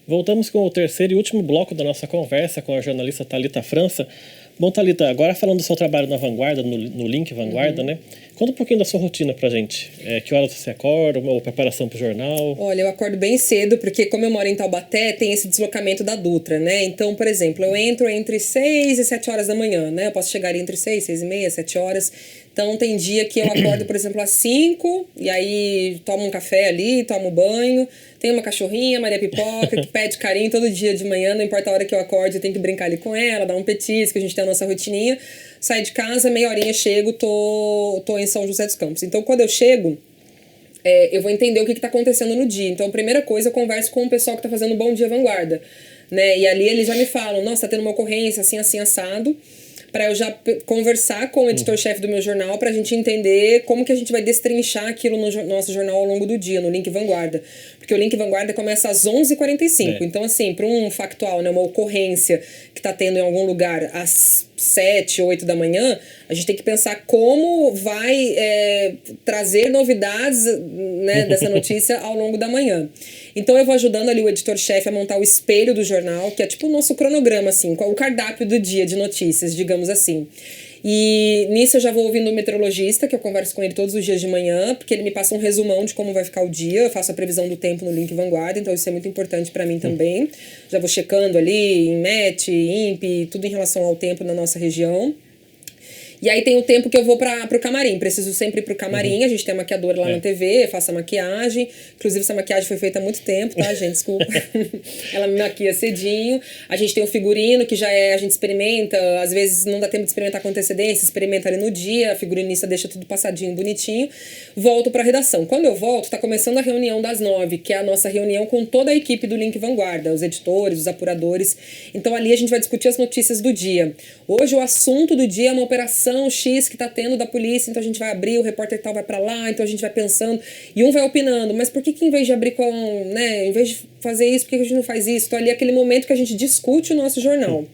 Voltamos com o terceiro e último bloco da nossa conversa com a jornalista Thalita França. Bom, Thalita, agora falando do seu trabalho na Vanguarda, no Link Vanguarda, né? Conta um pouquinho da sua rotina pra gente. Que horas você acorda, ou preparação pro jornal? Olha, eu acordo bem cedo, porque como eu moro em Taubaté, tem esse deslocamento da Dutra, né? Então, por exemplo, eu entro entre 6 e 7 horas da manhã, né? Eu posso chegar ali entre 6, 6 e meia, 7 horas. Então, tem dia que eu acordo, por exemplo, às 5, e aí tomo um café ali, tomo banho. Tem uma cachorrinha, Maria Pipoca, que pede carinho todo dia de manhã, não importa a hora que eu acorde, eu tenho que brincar ali com ela, dar um petisco, a gente tem a nossa rotininha. Saio de casa, meia horinha chego, tô em São José dos Campos. Então, quando eu chego, eu vou entender o que está acontecendo no dia. Então, a primeira coisa, eu converso com o pessoal que está fazendo Bom Dia Vanguarda, né? E ali eles já me falam, nossa, tá tendo uma ocorrência assim, assim, assado, para eu já conversar com o editor-chefe do meu jornal pra gente entender como que a gente vai destrinchar aquilo no nosso jornal ao longo do dia, no Link Vanguarda. Porque o Link Vanguarda começa às 11h45. Então, assim, para um factual, né, uma ocorrência que tá tendo em algum lugar às 7, 8 da manhã, a gente tem que pensar como vai trazer novidades, né, dessa notícia ao longo da manhã. Então eu vou ajudando ali o editor-chefe a montar o espelho do jornal, que é tipo o nosso cronograma, assim, o cardápio do dia de notícias, digamos assim. E nisso eu já vou ouvindo o meteorologista, que eu converso com ele todos os dias de manhã, porque ele me passa um resumão de como vai ficar o dia. Eu faço a previsão do tempo no Link Vanguarda, então isso é muito importante para mim também. Já vou checando ali em MET, INPE, tudo em relação ao tempo na nossa região. E aí tem o tempo que eu vou pro camarim. Preciso sempre ir pro camarim. A gente tem a maquiadora lá na TV, eu faço a maquiagem. Inclusive, essa maquiagem foi feita há muito tempo, tá, gente? Desculpa. Ela me maquia cedinho. A gente tem o figurino, que já a gente experimenta. Às vezes não dá tempo de experimentar com antecedência, experimenta ali no dia. A figurinista deixa tudo passadinho, bonitinho. Volto pra redação. Quando eu volto, tá começando a reunião das 9, que é a nossa reunião com toda a equipe do Link Vanguarda, os editores, os apuradores. Então ali a gente vai discutir as notícias do dia. Hoje o assunto do dia é uma operação X que tá tendo da polícia, então a gente vai abrir, o repórter tal vai para lá, então a gente vai pensando, e um vai opinando, mas por que em vez de abrir com, né, em vez de fazer isso, por que a gente não faz isso? Então ali é aquele momento que a gente discute o nosso jornal.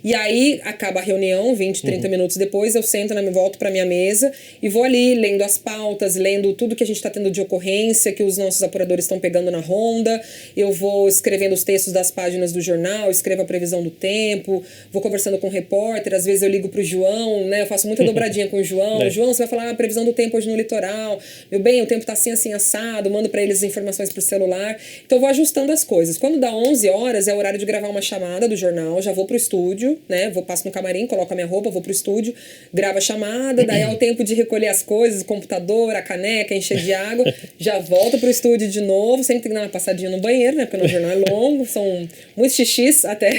E aí acaba a reunião, 20, 30 minutos depois, eu sento, volto para minha mesa e vou ali lendo as pautas, lendo tudo que a gente está tendo de ocorrência, que os nossos apuradores estão pegando na ronda. Eu vou escrevendo os textos das páginas do jornal, escrevo a previsão do tempo, vou conversando com o repórter, às vezes eu ligo pro João, né? Eu faço muita dobradinha com o João. João, você vai falar a previsão do tempo hoje no litoral. Meu bem, o tempo tá assim, assim, assado. Mando para eles as informações pro celular. Então eu vou ajustando as coisas. Quando dá 11 horas, é o horário de gravar uma chamada do jornal, já vou pro estúdio, né? Passo no camarim, coloco a minha roupa, vou pro estúdio, gravo a chamada, daí é o tempo de recolher as coisas, o computador, a caneca, encher de água, já volto pro estúdio de novo, sempre tem que dar uma passadinha no banheiro, né? Porque o jornal é longo, são muitos xixis até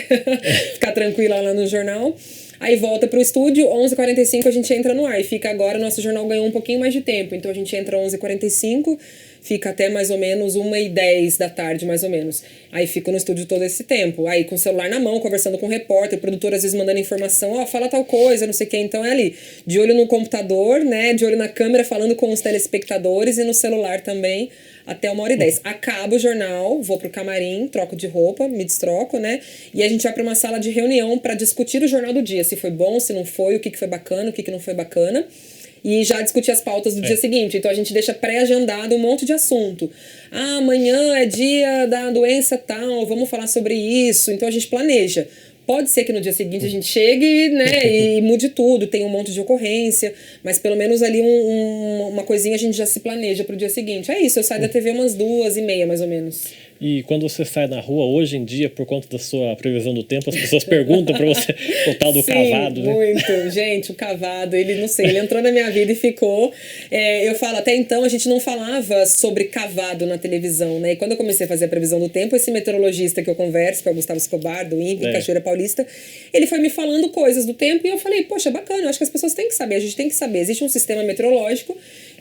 ficar tranquila lá no jornal. Aí volta pro estúdio, 11h45 a gente entra no ar. E fica agora, nosso jornal ganhou um pouquinho mais de tempo. Então a gente entra 11h45, fica até mais ou menos 1h10 da tarde, mais ou menos. Aí fico no estúdio todo esse tempo. Aí com o celular na mão, conversando com o repórter, o produtor às vezes mandando informação, fala tal coisa, não sei o que. Então é ali, de olho no computador, né? De olho na câmera, falando com os telespectadores e no celular também. Até 1h10. Acaba o jornal, vou pro camarim, troco de roupa, me destroco, né? E a gente vai pra uma sala de reunião para discutir o jornal do dia. Se foi bom, se não foi, o que foi bacana, o que não foi bacana. E já discutir as pautas do dia seguinte. Então a gente deixa pré-agendado um monte de assunto. Amanhã é dia da doença tal, vamos falar sobre isso. Então a gente planeja. Pode ser que no dia seguinte a gente chegue, né, e mude tudo, tem um monte de ocorrência, mas pelo menos ali uma coisinha a gente já se planeja pro dia seguinte. É isso, eu saio da TV umas 2h30, mais ou menos. E quando você sai na rua, hoje em dia, por conta da sua previsão do tempo, as pessoas perguntam pra você o tal do cavado, né? Muito. Gente, o cavado, ele, não sei, ele entrou na minha vida e ficou. Eu falo, até então a gente não falava sobre cavado na televisão, né? E quando eu comecei a fazer a previsão do tempo, esse meteorologista que eu converso, que é o Gustavo Escobar, do INPE, Cachoeira Paulista, ele foi me falando coisas do tempo e eu falei, poxa, bacana, eu acho que as pessoas têm que saber, a gente tem que saber. Existe um sistema meteorológico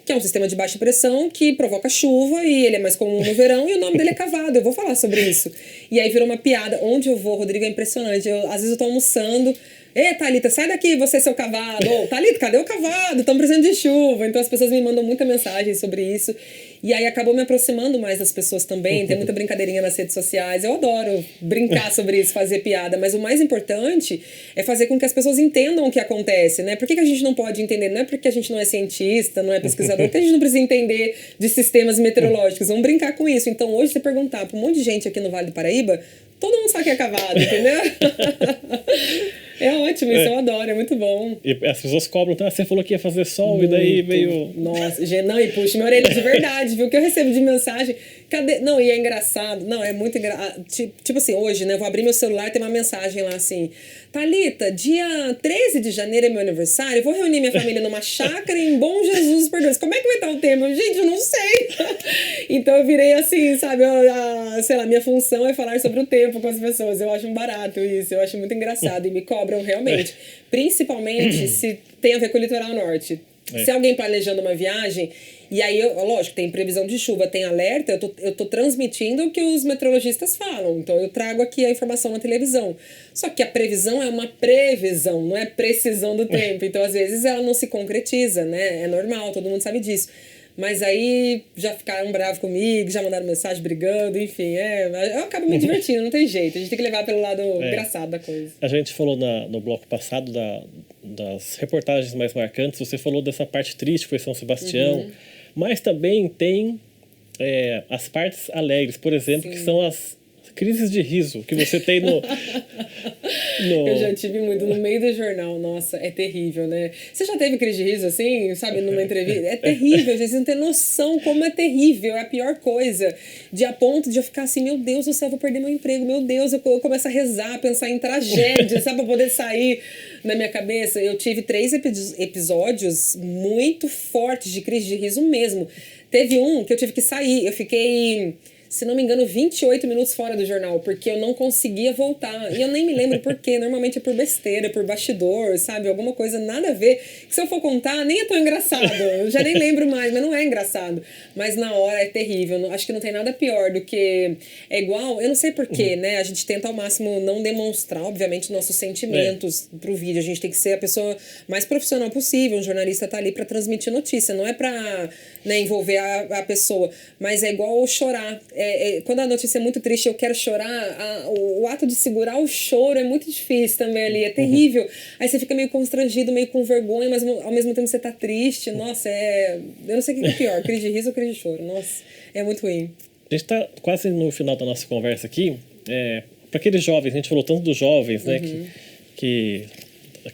que é um sistema de baixa pressão que provoca chuva e ele é mais comum no verão e o nome dele é cavado. Eu vou falar sobre isso. E aí virou uma piada. Onde eu vou, Rodrigo, é impressionante. Às vezes eu tô almoçando, Thalita, sai daqui, você seu cavalo. Ou, Thalita, cadê o cavalo? Estamos precisando de chuva. Então as pessoas me mandam muita mensagem sobre isso. E aí acabou me aproximando mais das pessoas também. Tem muita brincadeirinha nas redes sociais. Eu adoro brincar sobre isso, fazer piada. Mas o mais importante é fazer com que as pessoas entendam o que acontece, né? Por que a gente não pode entender? Não é porque a gente não é cientista, não é pesquisador, que a gente não precisa entender de sistemas meteorológicos. Vamos brincar com isso. Então hoje, você perguntar para um monte de gente aqui no Vale do Paraíba, todo mundo sabe que é cavalo, entendeu? É ótimo, isso eu adoro, é muito bom. E as pessoas cobram, tá? Você falou que ia fazer sol muito. E daí veio... Nossa, não, e puxa minha orelha de verdade, viu? Que eu recebo de mensagem, cadê? Não, e é engraçado, não, é muito engraçado. Tipo assim, hoje, né, eu vou abrir meu celular e tem uma mensagem lá assim, Thalita, dia 13 de janeiro é meu aniversário, eu vou reunir minha família numa chácara em Bom Jesus, por Deus. Como é que vai estar o tempo? Gente, eu não sei. Então eu virei assim, sabe, sei lá, minha função é falar sobre o tempo com as pessoas. Eu acho um barato isso, eu acho muito engraçado e me cobram realmente. Principalmente se tem a ver com o litoral norte. Se alguém planejando uma viagem, e aí, lógico, tem previsão de chuva, tem alerta, eu tô transmitindo o que os meteorologistas falam. Então, eu trago aqui a informação na televisão. Só que a previsão é uma previsão, não é precisão do tempo. Então, às vezes, ela não se concretiza, né? É normal, todo mundo sabe disso. Mas aí já ficaram bravos comigo, já mandaram mensagem brigando, enfim, eu acabo me divertindo, não tem jeito. A gente tem que levar pelo lado engraçado da coisa. A gente falou no bloco passado das reportagens mais marcantes, você falou dessa parte triste, foi São Sebastião, mas também tem as partes alegres, por exemplo, que são as crises de riso que você tem no... Eu já tive muito no meio do jornal. Nossa, é terrível, né? Você já teve crise de riso assim, sabe, numa entrevista? É terrível, vocês não têm noção como é terrível. É a pior coisa. A ponto de eu ficar assim, meu Deus do céu, vou perder meu emprego, meu Deus, eu começo a rezar, pensar em tragédia, sabe, pra poder sair na minha cabeça. Eu tive 3 episódios muito fortes de crise de riso mesmo. Teve um que eu tive que sair, eu fiquei, se não me engano, 28 minutos fora do jornal, porque eu não conseguia voltar. E eu nem me lembro por quê. Normalmente é por besteira, por bastidor, sabe? Alguma coisa nada a ver. Que se eu for contar, nem é tão engraçado. Eu já nem lembro mais, mas não é engraçado. Mas na hora é terrível. Acho que não tem nada pior do que... É igual, eu não sei por quê, né? A gente tenta ao máximo não demonstrar, obviamente, nossos sentimentos pro vídeo. A gente tem que ser a pessoa mais profissional possível. Um jornalista tá ali pra transmitir notícia. Não é pra, né, envolver a pessoa. Mas é igual chorar. Quando a notícia é muito triste, eu quero chorar, o ato de segurar o choro é muito difícil também ali, é terrível. Aí você fica meio constrangido, meio com vergonha, mas ao mesmo tempo você tá triste. Nossa, eu não sei o que é pior, crise de riso ou crise de choro. Nossa, é muito ruim. A gente tá quase no final da nossa conversa aqui. Para aqueles jovens, a gente falou tanto dos jovens, né, que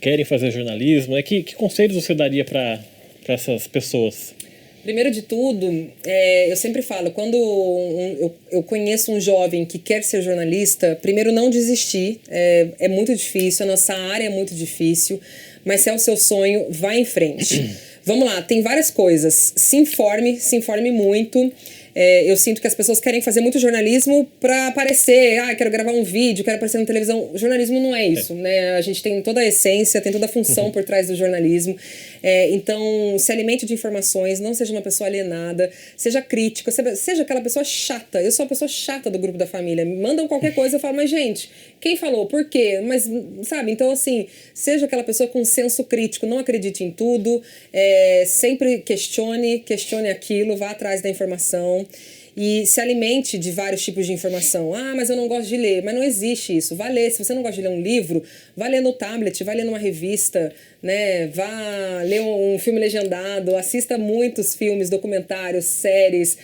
querem fazer jornalismo, né, que conselhos você daria para essas pessoas? Primeiro de tudo, eu sempre falo, quando eu conheço um jovem que quer ser jornalista, primeiro não desistir, é muito difícil, a nossa área é muito difícil, mas se é o seu sonho, vá em frente. Vamos lá, tem várias coisas, se informe muito. Eu sinto que as pessoas querem fazer muito jornalismo para aparecer, quero gravar um vídeo, quero aparecer na televisão. Jornalismo não é isso, né? A gente tem toda a essência, tem toda a função por trás do jornalismo. Então, se alimente de informações, não seja uma pessoa alienada, seja crítica, seja aquela pessoa chata. Eu sou a pessoa chata do grupo da família. Me mandam qualquer coisa, eu falo, mas gente, quem falou? Por quê? Mas, sabe? Então, assim, seja aquela pessoa com senso crítico, não acredite em tudo, sempre questione aquilo, vá atrás da informação. E se alimente de vários tipos de informação. Mas eu não gosto de ler. Mas não existe isso. Vá ler. Se você não gosta de ler um livro, vá ler no tablet, vá ler numa revista, né? Vá ler um filme legendado, assista muitos filmes, documentários, séries.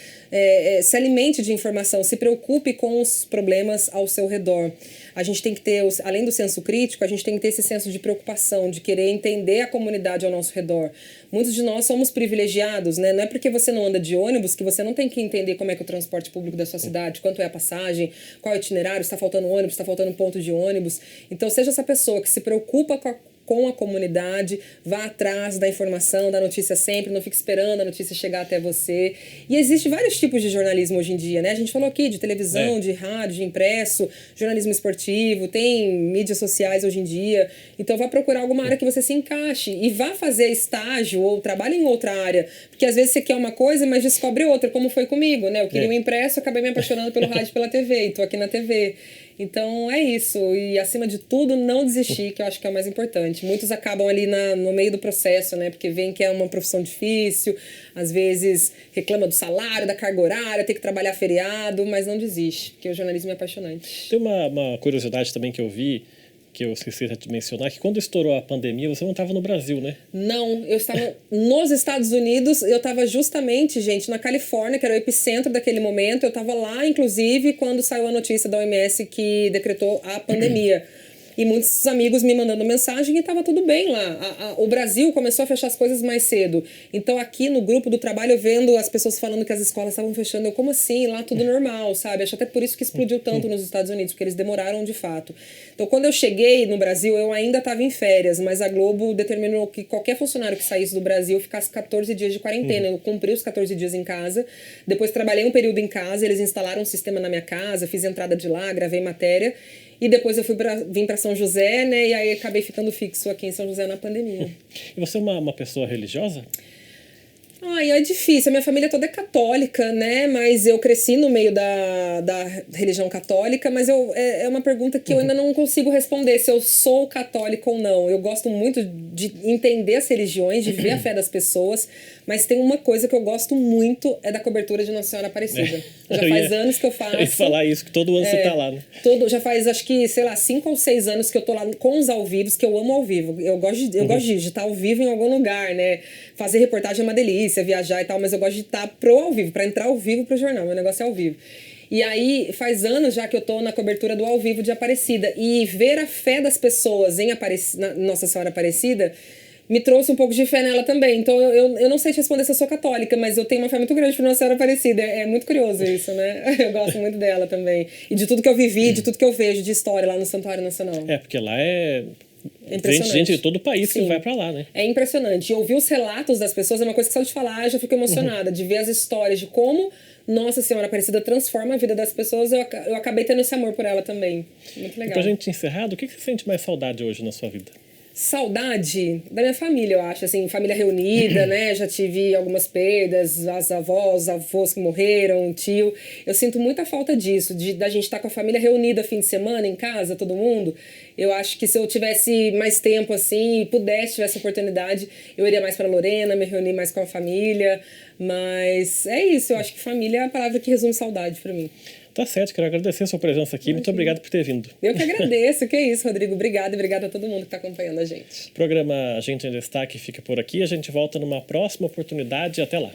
Se alimente de informação, se preocupe com os problemas ao seu redor. A gente tem que ter, além do senso crítico, a gente tem que ter esse senso de preocupação, de querer entender a comunidade ao nosso redor. Muitos de nós somos privilegiados, né? Não é porque você não anda de ônibus que você não tem que entender como é que é o transporte público da sua cidade, quanto é a passagem, qual é o itinerário, está faltando ônibus, está faltando ponto de ônibus. Então, seja essa pessoa que se preocupa com a comunidade, vá atrás da informação, da notícia sempre, não fique esperando a notícia chegar até você. E existem vários tipos de jornalismo hoje em dia, né? A gente falou aqui de televisão, de rádio, de impresso, jornalismo esportivo, tem mídias sociais hoje em dia. Então vá procurar alguma área que você se encaixe e vá fazer estágio ou trabalhe em outra área. Porque às vezes você quer uma coisa, mas descobre outra, como foi comigo, né? Eu queria um impresso, acabei me apaixonando pelo rádio e pela TV, e tô aqui na TV. Então é isso. E acima de tudo, não desistir, que eu acho que é o mais importante. Muitos acabam ali no meio do processo, né? Porque veem que é uma profissão difícil, às vezes reclama do salário, da carga horária, tem que trabalhar feriado, mas não desiste, porque o jornalismo é apaixonante. Tem uma curiosidade também que eu vi, que eu esqueci de mencionar, que quando estourou a pandemia, você não estava no Brasil, né? Não, eu estava nos Estados Unidos, eu estava justamente, gente, na Califórnia, que era o epicentro daquele momento. Eu estava lá, inclusive, quando saiu a notícia da OMS que decretou a pandemia. E muitos amigos me mandando mensagem e estava tudo bem lá. O Brasil começou a fechar as coisas mais cedo. Então, aqui no grupo do trabalho, eu vendo as pessoas falando que as escolas estavam fechando. Eu, como assim? Lá tudo normal, sabe? Acho até por isso que explodiu tanto nos Estados Unidos, porque eles demoraram de fato. Então, quando eu cheguei no Brasil, eu ainda estava em férias, mas a Globo determinou que qualquer funcionário que saísse do Brasil ficasse 14 dias de quarentena. Eu cumpri os 14 dias em casa. Depois, trabalhei um período em casa. Eles instalaram um sistema na minha casa, fiz entrada de lá, gravei matéria. E depois eu vim para São José, né? E aí acabei ficando fixo aqui em São José na pandemia. E você é uma pessoa religiosa? Ai, é difícil. A minha família toda é católica, né? Mas eu cresci no meio da religião católica, mas é uma pergunta que eu ainda não consigo responder se eu sou católica ou não. Eu gosto muito de entender as religiões, de ver a fé das pessoas, mas tem uma coisa que eu gosto muito, é da cobertura de Nossa Senhora Aparecida. Já faz anos que eu faço. Eu ia falar isso, que todo ano você tá lá, né? Já faz, acho que, sei lá, 5 ou 6 anos que eu tô lá com os ao vivos, que eu amo ao vivo. Eu gosto de estar ao vivo em algum lugar, né? Fazer reportagem é uma delícia, viajar e tal, mas eu gosto de estar pro ao vivo, pra entrar ao vivo pro jornal. Meu negócio é ao vivo. E aí, faz anos já que eu tô na cobertura do ao vivo de Aparecida. E ver a fé das pessoas em Nossa Senhora Aparecida me trouxe um pouco de fé nela também. Então, eu não sei te responder se eu sou católica, mas eu tenho uma fé muito grande por Nossa Senhora Aparecida. É muito curioso isso, né? Eu gosto muito dela também. E de tudo que eu vivi, de tudo que eu vejo de história lá no Santuário Nacional. É, porque lá é impressionante. Gente de todo o país Sim, que vai pra lá, né? É impressionante. E ouvir os relatos das pessoas é uma coisa que só de falar eu já fico emocionada. De ver as histórias de como Nossa Senhora Aparecida transforma a vida das pessoas. Eu acabei tendo esse amor por ela também. Muito legal. E pra gente encerrar, do que você sente mais saudade hoje na sua vida? Saudade da minha família, eu acho, assim, família reunida, né, já tive algumas perdas, as avós, os avós que morreram, tio, eu sinto muita falta disso, da gente estar com a família reunida fim de semana, em casa, todo mundo. Eu acho que se eu tivesse mais tempo, assim, e tivesse oportunidade, eu iria mais para Lorena, me reunir mais com a família, mas é isso, eu acho que família é a palavra que resume saudade para mim. Tá certo, quero agradecer a sua presença aqui. Muito obrigado por ter vindo. Eu que agradeço, que é isso, Rodrigo. Obrigada e obrigada a todo mundo que está acompanhando a gente. O programa Gente em Destaque fica por aqui. A gente volta numa próxima oportunidade. Até lá.